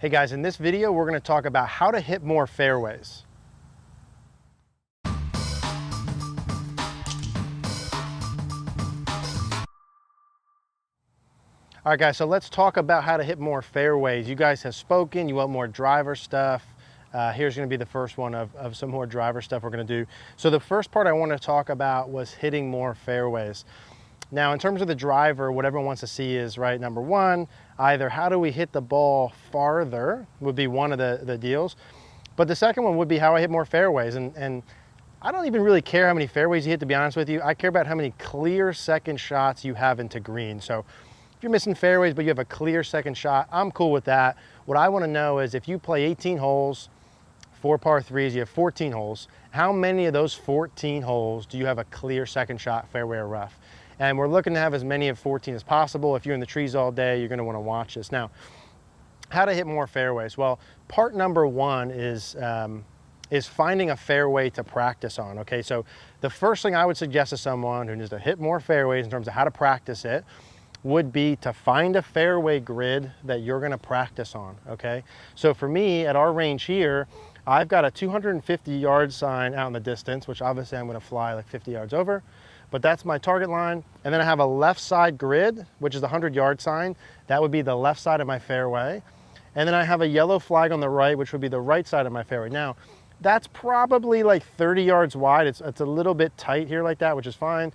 Hey guys, in this video, we're gonna talk about how to hit more fairways. All right guys, so let's talk about how to hit more fairways. You guys have spoken, you want more driver stuff. Here's gonna be the first one of some more driver stuff we're gonna do. So the first part I wanna talk about was hitting more fairways. Now, in terms of the driver, what everyone wants to see is, right, number one, either how do we hit the ball farther would be one of the deals. But the second one would be how I hit more fairways. And I don't even really care how many fairways you hit, to be honest with you. I care about how many clear second shots you have into green. So if you're missing fairways, but you have a clear second shot, I'm cool with that. What I want to know is if you play 18 holes, 4 par 3s, you have 14 holes, how many of those 14 holes do you have a clear second shot, fairway or rough? And we're looking to have as many of 14 as possible. If you're in the trees all day, you're gonna wanna watch this. Now, how to hit more fairways? Well, part number one is finding a fairway to practice on, okay? So the first thing I would suggest to someone who needs to hit more fairways in terms of how to practice it would be to find a fairway grid that you're gonna practice on, okay? So for me, at our range here, I've got a 250-yard sign out in the distance, which obviously I'm gonna fly like 50 yards over, but that's my target line. And then I have a left side grid, which is the 100-yard sign. That would be the left side of my fairway. And then I have a yellow flag on the right, which would be the right side of my fairway. Now, that's probably like 30 yards wide. It's a little bit tight here like that, which is fine.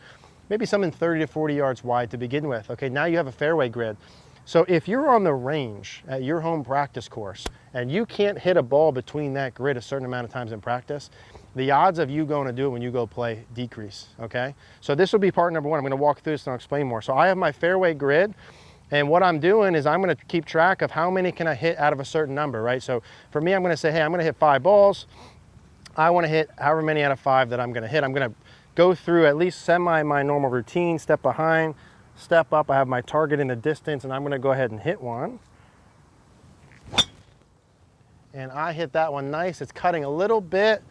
Maybe something 30 to 40 yards wide to begin with. Okay, now you have a fairway grid. So if you're on the range at your home practice course and you can't hit a ball between that grid a certain amount of times in practice, the odds of you going to do it when you go play decrease, okay? So this will be part number one. I'm gonna walk through this and I'll explain more. So I have my fairway grid, and what I'm doing is I'm gonna keep track of how many can I hit out of a certain number, right? So for me, I'm gonna say, hey, I'm gonna hit 5 balls. I wanna hit however many out of 5 that I'm gonna hit. I'm gonna go through at least my normal routine, step behind, step up. I have my target in the distance, and I'm gonna go ahead and hit one. And I hit that one nice. It's cutting a little bit,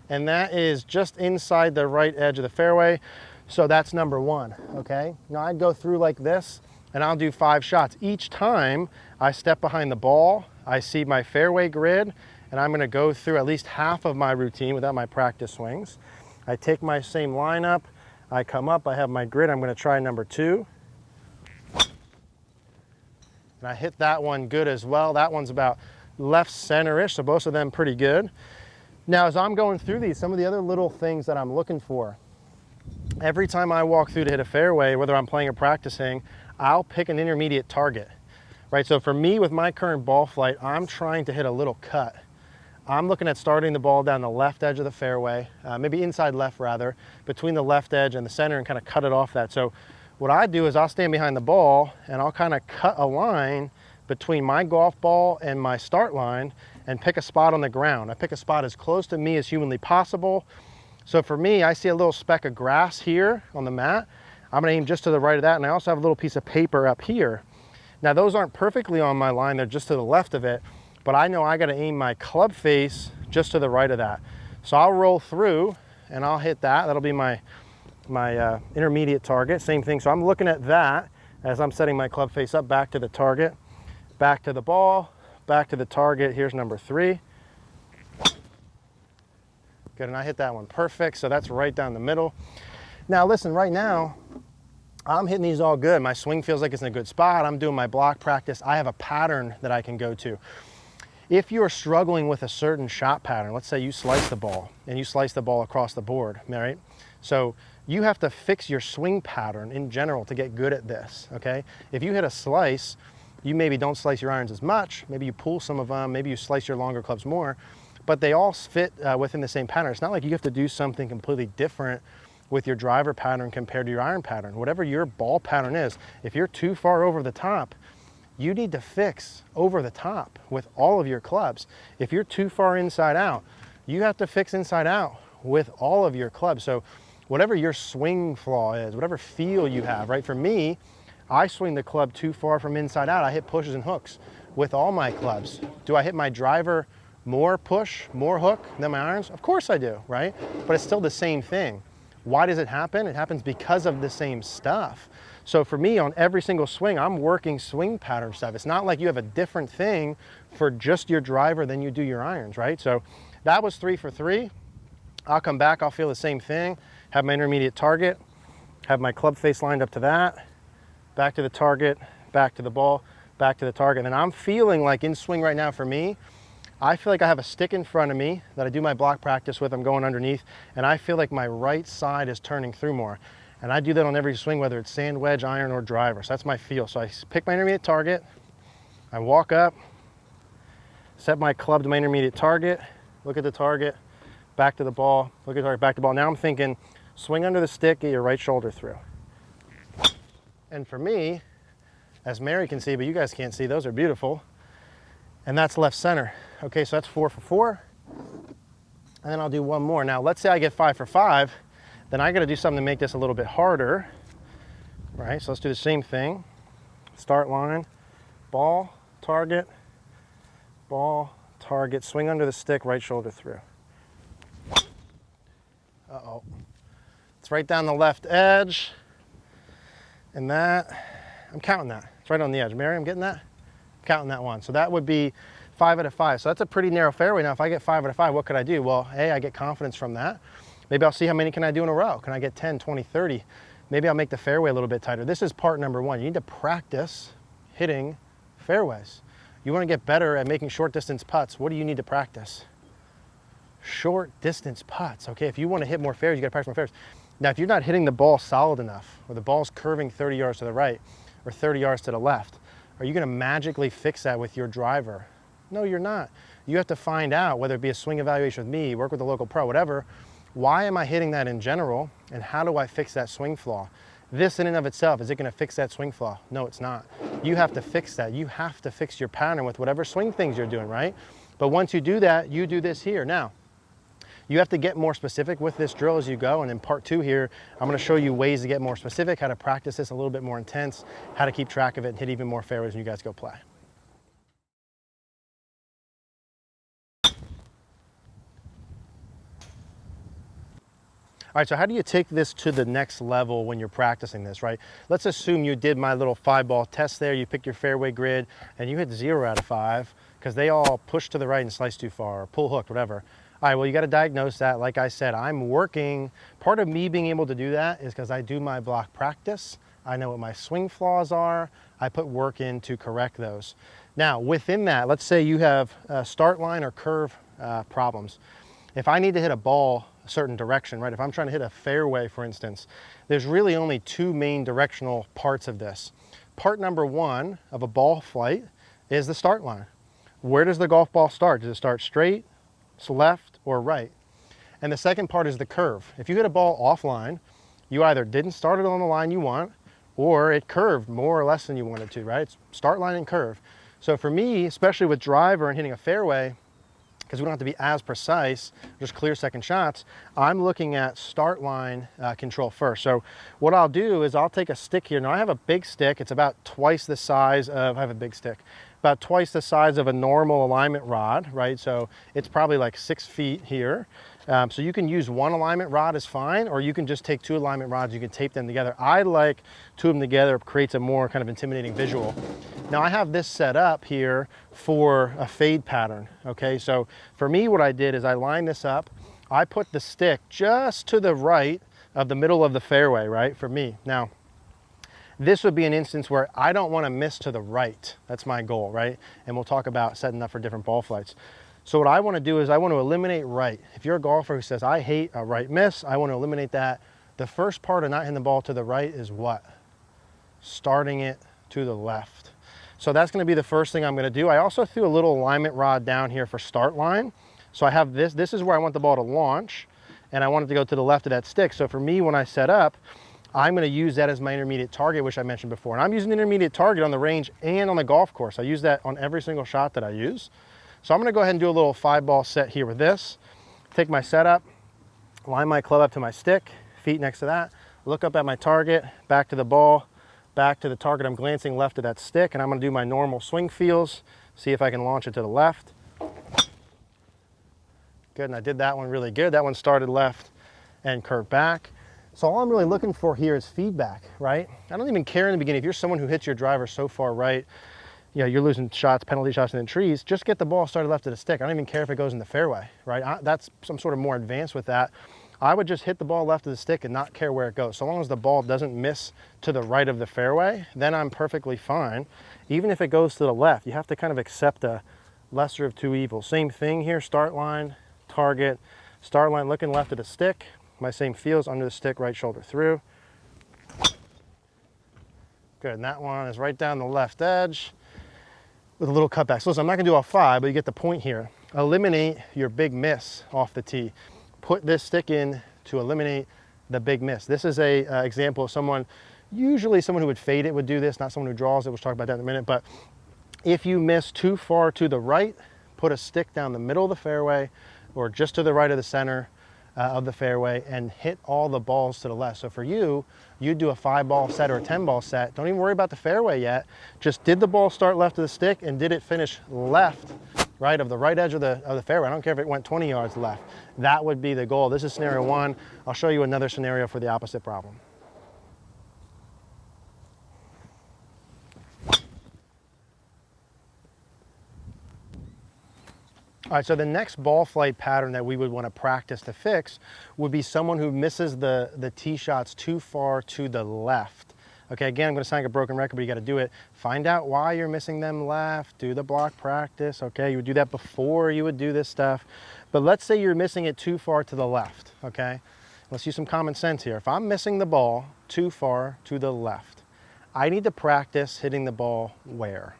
and that is just inside the right edge of the fairway. So that's number one, okay? Now I'd go through like this, and I'll do 5 shots. Each time I step behind the ball, I see my fairway grid, and I'm gonna go through at least half of my routine without my practice swings. I take my same lineup, I come up, I have my grid, I'm gonna try number 2. And I hit that one good as well. That one's about left center-ish, so both of them pretty good. Now, as I'm going through these, some of the other little things that I'm looking for, every time I walk through to hit a fairway, whether I'm playing or practicing, I'll pick an intermediate target, right? So for me, with my current ball flight, I'm trying to hit a little cut. I'm looking at starting the ball down the left edge of the fairway, maybe inside left rather, between the left edge and the center, and kind of cut it off that. So what I do is I'll stand behind the ball and I'll kind of cut a line between my golf ball and my start line and pick a spot on the ground. I pick a spot as close to me as humanly possible. So for me, I see a little speck of grass here on the mat. I'm gonna aim just to the right of that, and I also have a little piece of paper up here. Now those aren't perfectly on my line, they're just to the left of it, but I know I gotta aim my club face just to the right of that. So I'll roll through and I'll hit that. That'll be my intermediate target, same thing. So I'm looking at that as I'm setting my club face up, back to the target, back to the ball, back to the target. Here's number 3. Good, and I hit that one perfect. So that's right down the middle. Now listen, right now, I'm hitting these all good. My swing feels like it's in a good spot. I'm doing my block practice. I have a pattern that I can go to. If you're struggling with a certain shot pattern, let's say you slice the ball and you slice the ball across the board, all right? So you have to fix your swing pattern in general to get good at this, okay? If you hit a slice, you maybe don't slice your irons as much, maybe you pull some of them, maybe you slice your longer clubs more, but they all fit within the same pattern. It's not like you have to do something completely different with your driver pattern compared to your iron pattern. Whatever your ball pattern is, if you're too far over the top, you need to fix over the top with all of your clubs. If you're too far inside out, you have to fix inside out with all of your clubs. So whatever your swing flaw is, whatever feel you have, right? For me, I swing the club too far from inside out. I hit pushes and hooks with all my clubs. Do I hit my driver more push, more hook than my irons? Of course I do, right? But it's still the same thing. Why does it happen? It happens because of the same stuff. So for me, on every single swing, I'm working swing pattern stuff. It's not like you have a different thing for just your driver than you do your irons, right? So that was 3 for 3. I'll come back, I'll feel the same thing, have my intermediate target, have my club face lined up to that, back to the target, back to the ball, back to the target. And I'm feeling like in swing right now for me, I feel like I have a stick in front of me that I do my block practice with. I'm going underneath, and I feel like my right side is turning through more. And I do that on every swing, whether it's sand, wedge, iron, or driver. So that's my feel. So I pick my intermediate target, I walk up, set my club to my intermediate target, look at the target, back to the ball, look at the target, back to the ball. Now I'm thinking, swing under the stick, get your right shoulder through. And for me, as Mary can see, but you guys can't see, those are beautiful. And that's left center. Okay, so that's 4 for 4. And then I'll do one more. Now, let's say I get 5 for 5, then I gotta do something to make this a little bit harder, right? So let's do the same thing. Start line, ball, target, swing under the stick, right shoulder through. Uh-oh. It's right down the left edge. And that, I'm counting that. It's right on the edge. Mary, I'm getting that? I'm counting that one. So that would be 5 out of 5. So that's a pretty narrow fairway. Now, if I get 5 out of 5, what could I do? Well, A, I get confidence from that. Maybe I'll see how many can I do in a row. Can I get 10, 20, 30? Maybe I'll make the fairway a little bit tighter. This is part number 1. You need to practice hitting fairways. You want to get better at making short distance putts. What do you need to practice? Short distance putts. Okay, if you want to hit more fairways, you got to practice more fairways. Now, if you're not hitting the ball solid enough, or the ball's curving 30 yards to the right, or 30 yards to the left, are you going to magically fix that with your driver? No, you're not. You have to find out, whether it be a swing evaluation with me, work with a local pro, whatever, why am I hitting that in general, and how do I fix that swing flaw? This in and of itself, is it going to fix that swing flaw? No, it's not. You have to fix that. You have to fix your pattern with whatever swing things you're doing, right? But once you do that, you do this here. Now, you have to get more specific with this drill as you go, and in part 2 here, I'm going to show you ways to get more specific, how to practice this a little bit more intense, how to keep track of it and hit even more fairways when you guys go play. All right, so how do you take this to the next level when you're practicing this, right? Let's assume you did my little 5-ball test there, you picked your fairway grid, and you hit 0 out of 5 because they all pushed to the right and sliced too far, or pull hooked, whatever. All right, well, you got to diagnose that. Like I said, I'm working. Part of me being able to do that is because I do my block practice. I know what my swing flaws are. I put work in to correct those. Now, within that, let's say you have start line or curve problems. If I need to hit a ball a certain direction, right? If I'm trying to hit a fairway, for instance, there's really only 2 main directional parts of this. Part number 1 of a ball flight is the start line. Where does the golf ball start? Does it start straight, left, or right? And the second part is the curve. If you hit a ball offline, you either didn't start it on the line you want, or it curved more or less than you wanted to, right? It's start line and curve. So for me, especially with driver and hitting a fairway, because we don't have to be as precise, just clear second shots, I'm looking at start line control first. So what I'll do is I'll take a stick here. Now I have a big stick. It's about twice the size of, I have a big stick, about twice the size of a normal alignment rod, right? So it's probably like 6 feet here. So you can use 1 alignment rod is fine, or you can just take 2 alignment rods, you can tape them together. I like 2 of them together, it creates a more kind of intimidating visual. Now I have this set up here for a fade pattern, okay? So for me, what I did is I lined this up. I put the stick just to the right of the middle of the fairway, right, for me. Now, this would be an instance where I don't want to miss to the right. That's my goal, right? And we'll talk about setting up for different ball flights. So what I want to do is I want to eliminate right. If you're a golfer who says, I hate a right miss, I want to eliminate that. The first part of not hitting the ball to the right is what? Starting it to the left. So that's going to be the first thing I'm going to do. I also threw a little alignment rod down here for start line. So I have this. This is where I want the ball to launch, and I want it to go to the left of that stick. So for me, when I set up, I'm going to use that as my intermediate target, which I mentioned before. And I'm using the intermediate target on the range and on the golf course. I use that on every single shot that I use. So I'm going to go ahead and do a little 5-ball set here with this. Take my setup, line my club up to my stick, feet next to that, look up at my target, back to the ball, back to the target. I'm glancing left of that stick, and I'm going to do my normal swing feels, see if I can launch it to the left. Good, and I did that one really good. That one started left and curved back. So all I'm really looking for here is feedback, right? I don't even care in the beginning. If you're someone who hits your driver so far right, you know, you're losing shots, penalty shots in the trees, just get the ball started left of the stick. I don't even care if it goes in the fairway, right? That's some sort of more advanced with that. I would just hit the ball left of the stick and not care where it goes. So long as the ball doesn't miss to the right of the fairway, then I'm perfectly fine. Even if it goes to the left, you have to kind of accept a lesser of two evils. Same thing here, start line, target, start line looking left of the stick. My same feels under the stick, right shoulder through. Good, and that one is right down the left edge with a little cutback. So listen, I'm not gonna do all five, but you get the point here. Eliminate your big miss off the tee. Put this stick in to eliminate the big miss. This is a example of someone, usually someone who would fade it would do this, not someone who draws it. We'll talk about that in a minute. But if you miss too far to the right, put a stick down the middle of the fairway or just to the right of the center of the fairway and hit all the balls to the left. So for you, you'd do a 5-ball set or a 10-ball set. Don't even worry about the fairway yet. Just did the ball start left of the stick and did it finish left, right of the right edge of the fairway. I don't care if it went 20 yards left. That would be the goal. This is scenario one. I'll show you another scenario for the opposite problem. All right, so the next ball flight pattern that we would want to practice to fix would be someone who misses the tee shots too far to the left. Okay, again, I'm going to sound like a broken record, but you got to do it. Find out why you're missing them left. Do the block practice, okay? You would do that before you would do this stuff. But let's say you're missing it too far to the left, okay? Let's use some common sense here. If I'm missing the ball too far to the left, I need to practice hitting the ball where?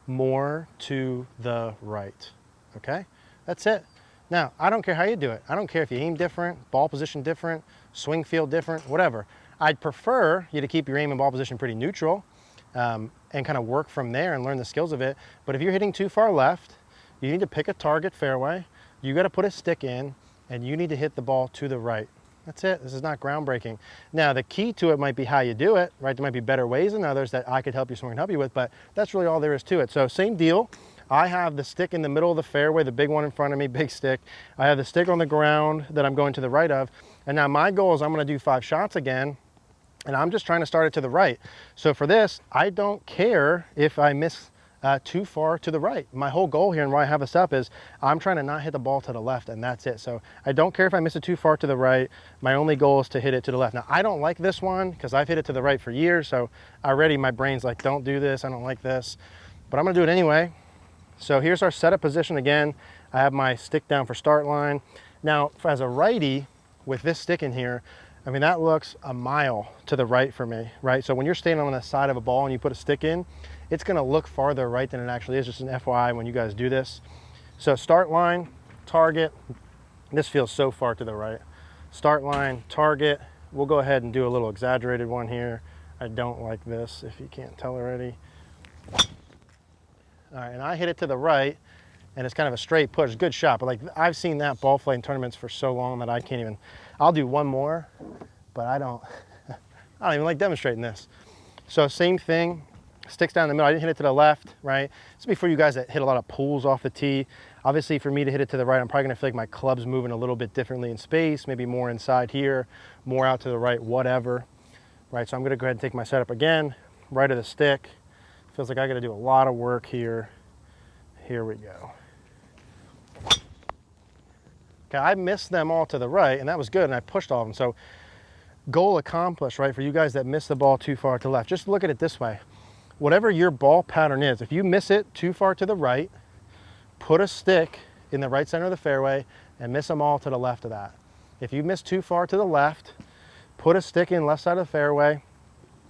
More to the right. Okay, that's it. Now, I don't care how you do it. I don't care if you aim different, ball position different, swing feel different, whatever. I'd prefer you to keep your aim and ball position pretty neutral and kind of work from there and learn the skills of it. But if you're hitting too far left, you need to pick a target fairway. You got to put a stick in and you need to hit the ball to the right. That's it. This is not groundbreaking. Now, the key to it might be how you do it, right? There might be better ways than others that I could help you, someone can help you with, but that's really all there is to it. So same deal. I have the stick in the middle of the fairway, the big one in front of me, big stick. I have the stick on the ground that I'm going to the right of. And now my goal is I'm going to do 5 shots again, and I'm just trying to start it to the right. So for this, I don't care if I miss too far to the right. My whole goal here and why I have this up is I'm trying to not hit the ball to the left, and that's it. So I don't care if I miss it too far to the right. My only goal is to hit it to the left. Now, I don't like this one because I've hit it to the right for years, so already my brain's like, don't do this, I don't like this. But I'm going to do it anyway. So here's our setup position again. I have my stick down for start line. Now, as a righty with this stick in here, I mean, that looks a mile to the right for me, right? So when you're standing on the side of a ball and you put a stick in, it's gonna look farther right than it actually is, just an FYI when you guys do this. So start line, target. This feels so far to the right. Start line, target. We'll go ahead and do a little exaggerated one here. I don't like this, if you can't tell already. All right, and I hit it to the right, and it's kind of a straight push. Good shot, but like I've seen that ball flight in tournaments for so long that I can't even. I'll do one more, but I don't even like demonstrating this. So same thing, sticks down the middle. I didn't hit it to the left, right? This will be for you guys that hit a lot of pulls off the tee. Obviously, for me to hit it to the right, I'm probably gonna feel like my club's moving a little bit differently in space, maybe more inside here, more out to the right, whatever, right? So I'm gonna go ahead and take my setup again, right of the stick. Feels like I got to do a lot of work here. Here we go. Okay, I missed them all to the right, and that was good, and I pushed all of them. So goal accomplished, right? For you guys that miss the ball too far to the left, just look at it this way. Whatever your ball pattern is, if you miss it too far to the right, put a stick in the right center of the fairway and miss them all to the left of that. If you miss too far to the left, put a stick in left side of the fairway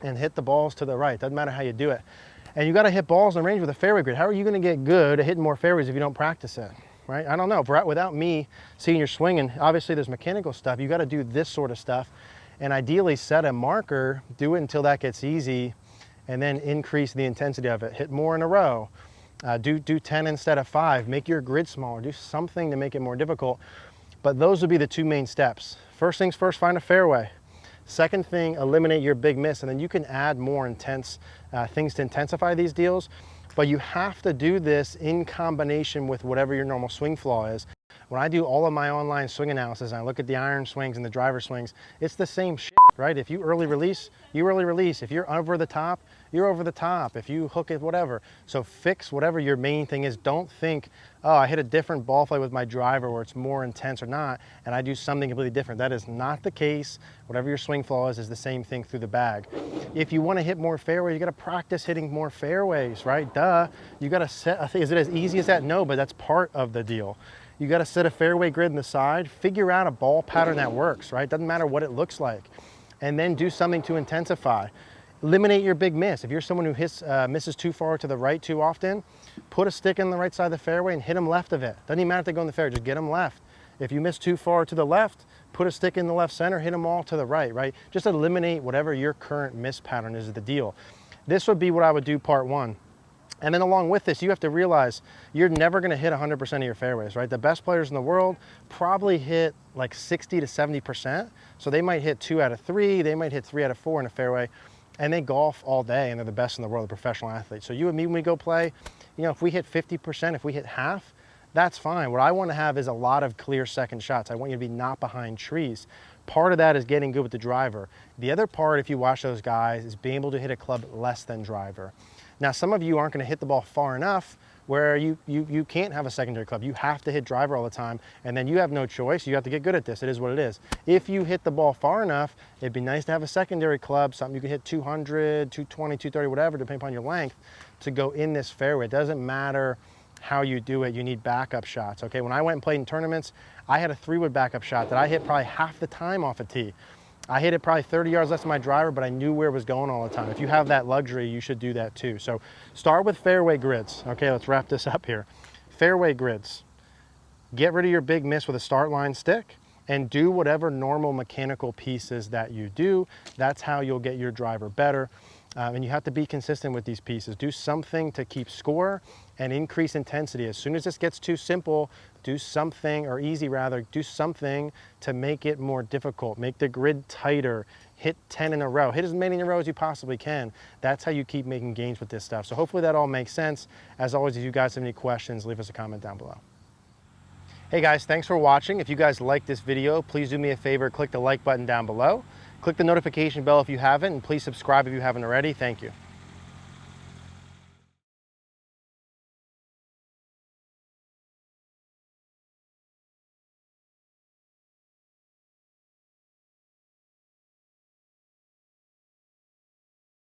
and hit the balls to the right. Doesn't matter how you do it. And you got to hit balls in range with a fairway grid. How are you going to get good at hitting more fairways if you don't practice it, right? I don't know. Without me seeing your swinging, obviously there's mechanical stuff. You got to do this sort of stuff, and ideally set a marker, do it until that gets easy, and then increase the intensity of it. Hit more in a row. Do 10 instead of 5. Make your grid smaller. Do something to make it more difficult. But those would be the 2 main steps. First things first, find a fairway. Second thing, eliminate your big miss, and then you can add more intense things to intensify these deals. But you have to do this in combination with whatever your normal swing flaw is. When I do all of my online swing analysis and I look at the iron swings and the driver swings, it's the same shit, right? If you early release, you early release. If you're over the top, you're over the top. If you hook it, whatever. So fix whatever your main thing is. Don't think, oh, I hit a different ball flight with my driver where it's more intense or not, and I do something completely different. That is not the case. Whatever your swing flaw is the same thing through the bag. If you want to hit more fairways, you got to practice hitting more fairways, right? Duh. You got to set, is it as easy as that? No, but that's part of the deal. You got to set a fairway grid in the side, figure out a ball pattern that works, right? Doesn't matter what it looks like. And then do something to intensify. Eliminate your big miss. If you're someone who misses too far to the right too often, put a stick in the right side of the fairway and hit them left of it. Doesn't even matter if they go in the fairway, just get them left. If you miss too far to the left, put a stick in the left center, hit them all to the right, right? Just eliminate whatever your current miss pattern is the deal. This would be what I would do part one. And then along with this, you have to realize you're never going to hit 100% of your fairways, right? The best players in the world probably hit like 60 to 70%. So they might hit 2 out of 3, they might hit 3 out of 4 in a fairway, and they golf all day and they're the best in the world, the professional athletes. So you and me, when we go play, you know, if we hit 50%, if we hit half, that's fine. What I want to have is a lot of clear second shots. I want you to be not behind trees. Part of that is getting good with the driver. The other part, if you watch those guys, is being able to hit a club less than driver. Now, some of you aren't going to hit the ball far enough where you can't have a secondary club. You have to hit driver all the time, and then you have no choice. You have to get good at this. It is what it is. If you hit the ball far enough, it'd be nice to have a secondary club, something you can hit 200, 220, 230, whatever, depending upon your length, to go in this fairway. It doesn't matter how you do it. You need backup shots, okay? When I went and played in tournaments, I had a 3-wood backup shot that I hit probably half the time off a tee. I hit it probably 30 yards less than my driver, but I knew where it was going all the time. If you have that luxury, you should do that too. So start with fairway grids. Okay, let's wrap this up here. Fairway grids. Get rid of your big miss with a start line stick and do whatever normal mechanical pieces that you do. That's how you'll get your driver better. And you have to be consistent with these pieces. Do something to keep score and increase intensity. As soon as this gets too simple, do something, or easy rather, do something to make it more difficult. Make the grid tighter. Hit 10 in a row. Hit as many in a row as you possibly can. That's how you keep making gains with this stuff. So hopefully that all makes sense. As always, if you guys have any questions, leave us a comment down below. Hey guys, thanks for watching. If you guys like this video, please do me a favor, click the like button down below. Click the notification bell if you haven't, and please subscribe if you haven't already. Thank you.